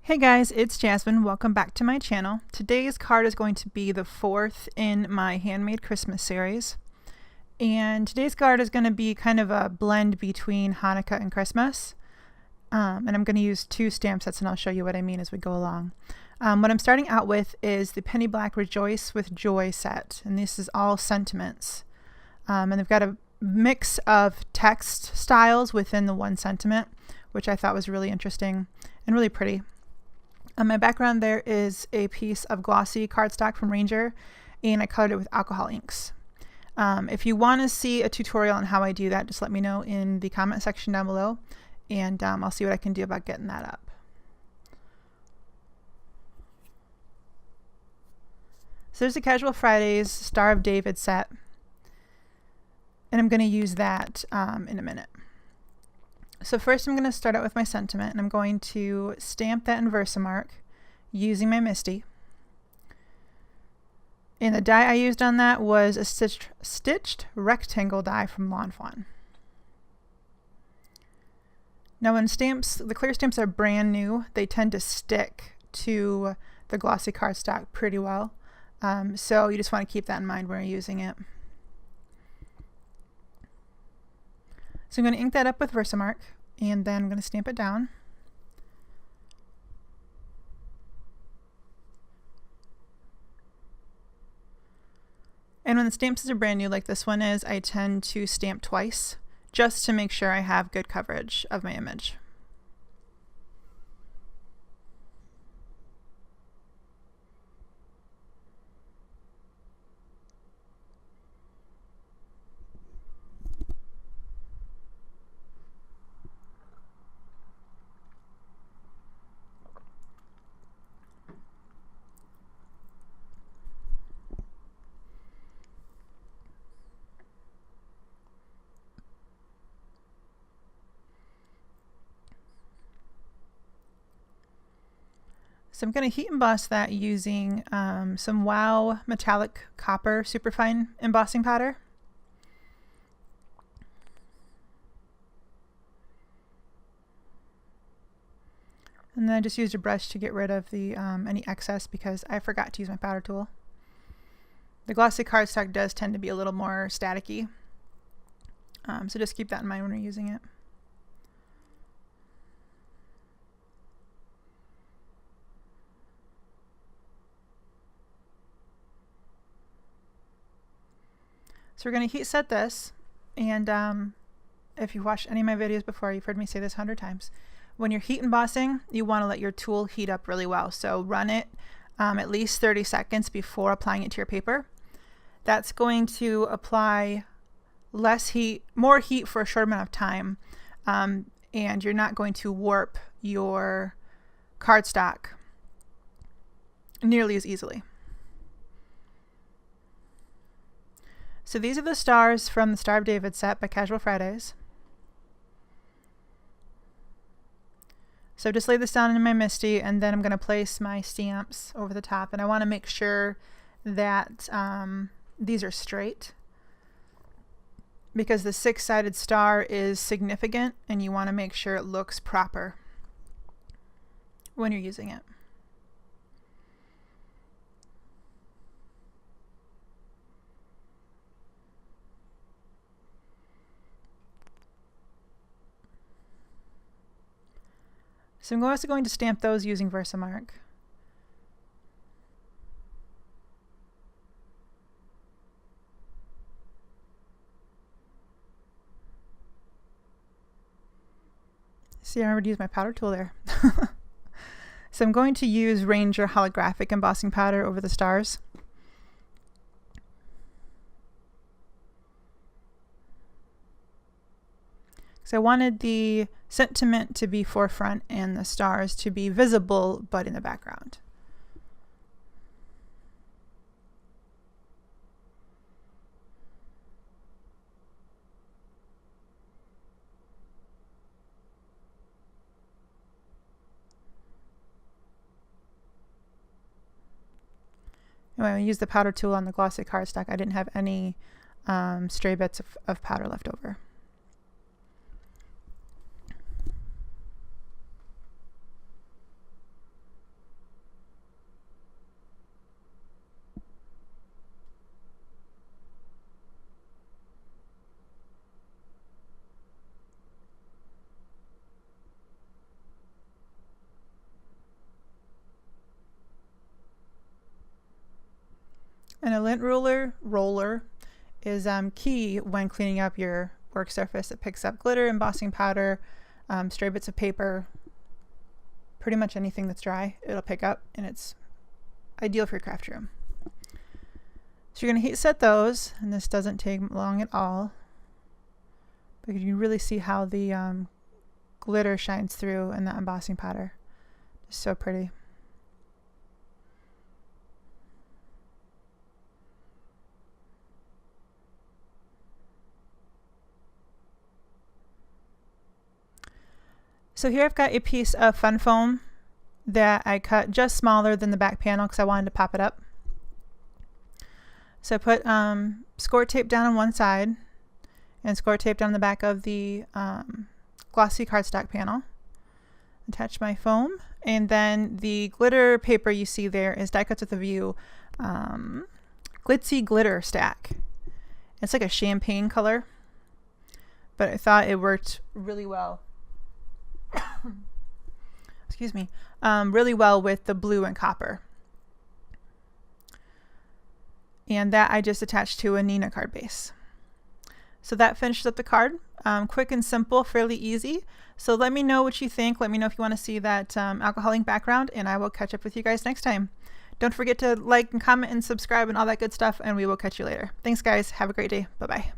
Hey guys, it's Jasmine. Welcome back to my channel. Today's card is going to be the fourth in my Handmade Christmas series. And today's card is going to be kind of a blend between Hanukkah and Christmas. And I'm going to use two stamp sets and I'll show you what I mean as we go along. What I'm starting out with is the Penny Black Rejoice with Joy set. And this is all sentiments. And they've got a mix of text styles within the one sentiment, which I thought was really interesting and really pretty. On my background there is a piece of glossy cardstock from Ranger, and I colored it with alcohol inks. If you want to see a tutorial on how I do that, just let me know in the comment section down below, and I'll see what I can do about getting that up. So there's the Casual Fridays Star of David set, and I'm going to use that in a minute. So first I'm going to start out with my sentiment, and I'm going to stamp that in Versamark using my MISTI. And the die I used on that was a stitched rectangle die from Lawn Fawn. Now when the clear stamps are brand new, they tend to stick to the glossy cardstock pretty well. So you just want to keep that in mind when you're using it. So I'm going to ink that up with Versamark, and then I'm going to stamp it down. And when the stamps are brand new like this one is, I tend to stamp twice just to make sure I have good coverage of my image. So I'm going to heat emboss that using some Wow metallic copper superfine embossing powder. And then I just used a brush to get rid of the any excess because I forgot to use my powder tool. The glossy cardstock does tend to be a little more staticky, so just keep that in mind when you're using it. So we're going to heat set this, and if you've watched any of my videos before, you've heard me say this 100 times. When you're heat embossing, you want to let your tool heat up really well. So run it at least 30 seconds before applying it to your paper. That's going to apply more heat for a short amount of time, and you're not going to warp your cardstock nearly as easily. So these are the stars from the Star of David set by Casual Fridays. So just lay this down in my MISTI, and then I'm going to place my stamps over the top, and I want to make sure that these are straight because the six-sided star is significant and you want to make sure it looks proper when you're using it. So I'm also going to stamp those using Versamark. See, I already used my powder tool there. So I'm going to use Ranger holographic embossing powder over the stars. So I wanted the sentiment to be forefront and the stars to be visible but in the background. When I used the powder tool on the glossy cardstock, I didn't have any stray bits of powder left over. And a lint roller is key when cleaning up your work surface. It picks up glitter, embossing powder, stray bits of paper, pretty much anything that's dry it'll pick up, and it's ideal for your craft room. So you're going to heat set those, and this doesn't take long at all, but you can really see how the glitter shines through in that embossing powder. It's so pretty. So here I've got a piece of fun foam that I cut just smaller than the back panel because I wanted to pop it up. So I put score tape down on one side and score tape down the back of the glossy cardstock panel. Attach my foam, and then the glitter paper you see there is die cuts with a view glitzy glitter stack. It's like a champagne color, but I thought it worked really well. Excuse me, really well with the blue and copper. And that I just attached to a Nina card base. So that finishes up the card. Quick and simple, fairly easy. So let me know what you think. Let me know if you want to see that alcohol ink background, and I will catch up with you guys next time. Don't forget to like and comment and subscribe and all that good stuff, and we will catch you later. Thanks guys. Have a great day. Bye-bye.